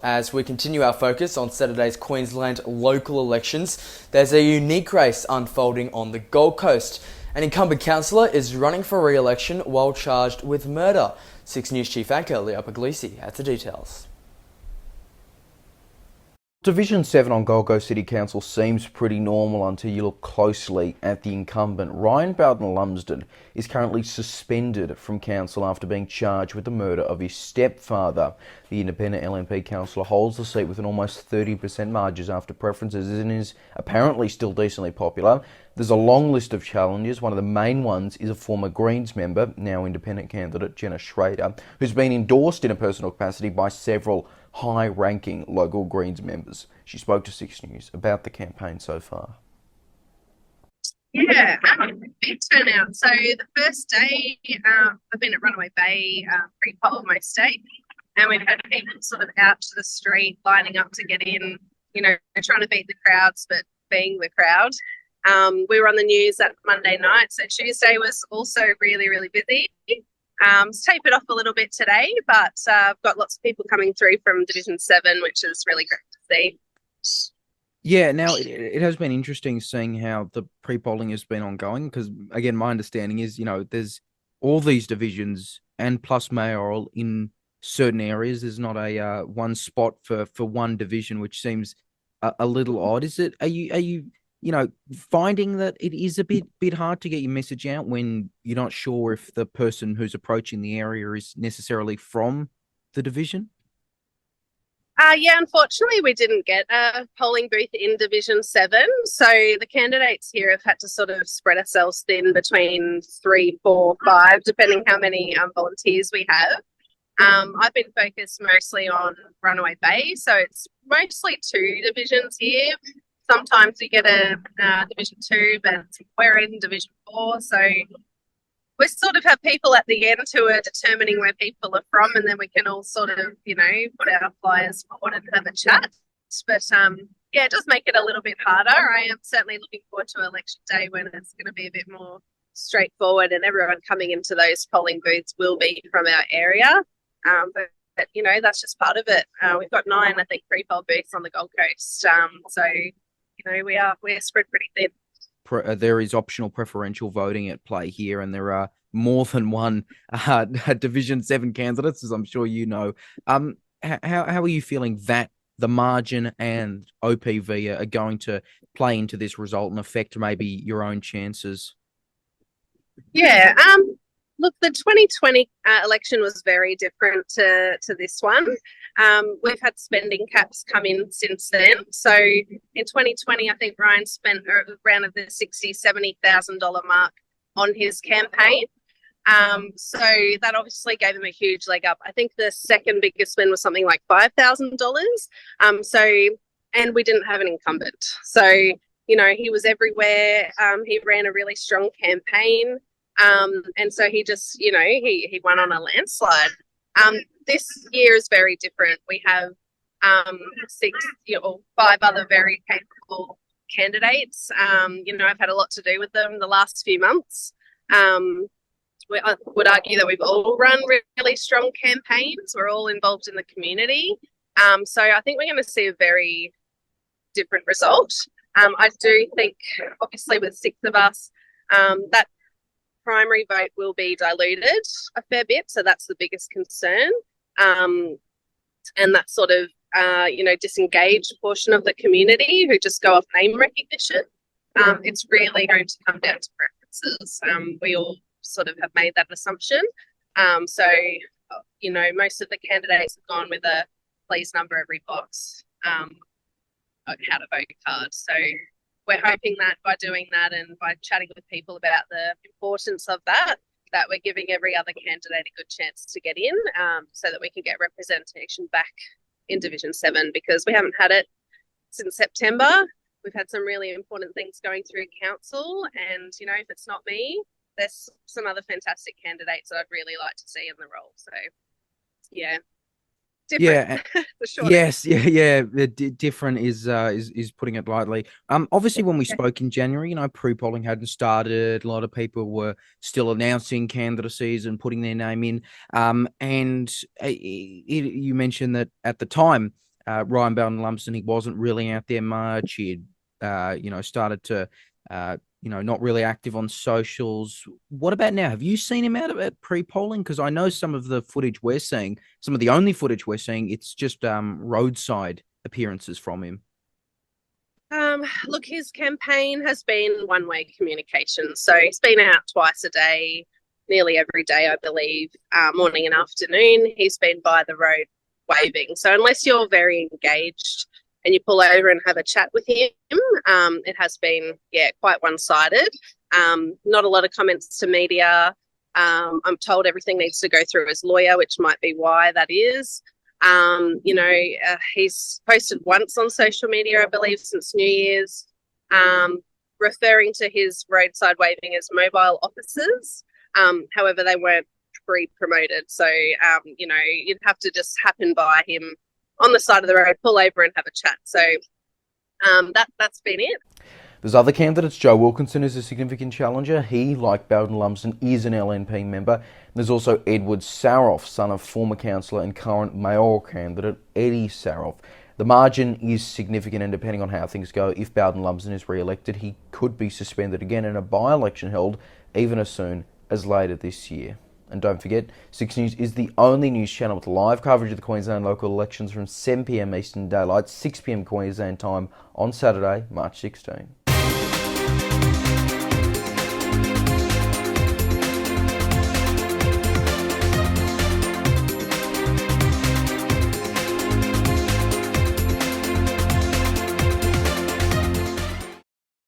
As we continue our focus on Saturday's Queensland local elections, there's a unique race unfolding on the Gold Coast. An incumbent councillor is running for re-election while charged with murder. 6 News Chief Anchor Leonardo Puglisi has the details. Division 7 on Gold Coast City Council seems pretty normal until you look closely at the incumbent. Ryan Bayldon-Lumsden is currently suspended from council after being charged with the murder of his stepfather. The independent LNP councillor holds the seat with an almost 30% margin after preferences and is apparently still decently popular. There's a long list of challenges. One of the main ones is a former Greens member, now independent candidate Jenna, who's been endorsed in a personal capacity by several high-ranking local Greens members. She spoke to 6 News about the campaign so far. Yeah, big turnout. So the first day, I've been at Runaway Bay pre-poll most days, and we've had people sort of out to the street lining up to get in, trying to beat the crowds, but being the crowd. We were on the news that Monday night, so Tuesday was also really, really busy. It's tapered off a little bit today, but I've got lots of people coming through from Division 7, which is really great to see. Yeah, now it has been interesting seeing how the pre-polling has been ongoing because, again, my understanding is, there's all these divisions and plus mayoral in certain areas. There's not a one spot for one division, which seems a little odd. Are you finding that it is a bit hard to get your message out when you're not sure if the person who's approaching the area is necessarily from the division? Yeah, unfortunately, we didn't get a polling booth in Division 7. So the candidates here have had to sort of spread ourselves thin between 3, 4, 5, depending how many volunteers we have. I've been focused mostly on Runaway Bay, so it's mostly 2 divisions here. Sometimes we get a Division 2, but we're in Division 4, so we sort of have people at the end who are determining where people are from, and then we can all sort of, put our flyers forward and have a chat. But yeah, it does make it a little bit harder. I am certainly looking forward to election day when it's going to be a bit more straightforward, and everyone coming into those polling booths will be from our area. But that's just part of it. We've got 9, I think, pre-poll booths on the Gold Coast. So we're spread pretty thin. There is optional preferential voting at play here, and there are more than one Division 7 candidates, as I'm sure you know. How are you feeling that the margin and OPV are going to play into this result and affect maybe your own chances? Yeah, look, the 2020 election was very different to this one. We've had spending caps come in since then. So in 2020, I think Ryan spent around the $60,000, $70,000 mark on his campaign. So that obviously gave him a huge leg up. I think the second biggest spend was something like $5,000. And we didn't have an incumbent. So, he was everywhere. He ran a really strong campaign. And so he just, he won on a landslide. This year is very different. We have 5 other very capable candidates. I've had a lot to do with them the last few months. I would argue that we've all run really strong campaigns. We're all involved in the community. So I think we're going to see a very different result. I do think, obviously, with 6 of us, that primary vote will be diluted a fair bit, so that's the biggest concern. And that sort of, disengaged portion of the community who just go off name recognition, it's really going to come down to preferences. We all sort of have made that assumption. So, most of the candidates have gone with a please number every box, how to vote card. So we're hoping that by doing that and by chatting with people about the importance of that we're giving every other candidate a good chance to get in, so that we can get representation back in Division 7, because we haven't had it since September. We've had some really important things going through council, and, if it's not me, there's some other fantastic candidates that I'd really like to see in the role. So, yeah. Different. Yeah. Different is putting it lightly. Obviously, when we spoke in January, pre-polling hadn't started. A lot of people were still announcing candidacies and putting their name in. And you mentioned that at the time Ryan Bayldon-Lumsden, he wasn't really out there much. He'd, started to, not really active on socials. What about now? Have you seen him out at pre-polling? Because I know some of the footage we're seeing, some of the only footage we're seeing, it's just roadside appearances from him. Look, his campaign has been one-way communication. So he's been out twice a day, nearly every day, I believe, morning and afternoon. He's been by the road waving. So unless you're very engaged and you pull over and have a chat with him, it has been, quite one-sided. Not a lot of comments to media. I'm told everything needs to go through his lawyer, which might be why that is. He's posted once on social media, I believe, since New Year's, referring to his roadside waving as mobile officers. However, they weren't pre-promoted. So, you'd have to just happen by him on the side of the road, pull over and have a chat. So that's been it. There's other candidates. Joe Wilkinson is a significant challenger. He, like Bayldon-Lumsden, is an LNP member. There's also Edward Saroff, son of former councillor and current mayoral candidate Eddie Saroff. The margin is significant, and depending on how things go, if Bayldon-Lumsden is re-elected, he could be suspended again in a by-election held even as soon as later this year. And don't forget, 6 News is the only news channel with live coverage of the Queensland local elections from 7 p.m. Eastern Daylight, 6 p.m. Queensland time on Saturday, March 16.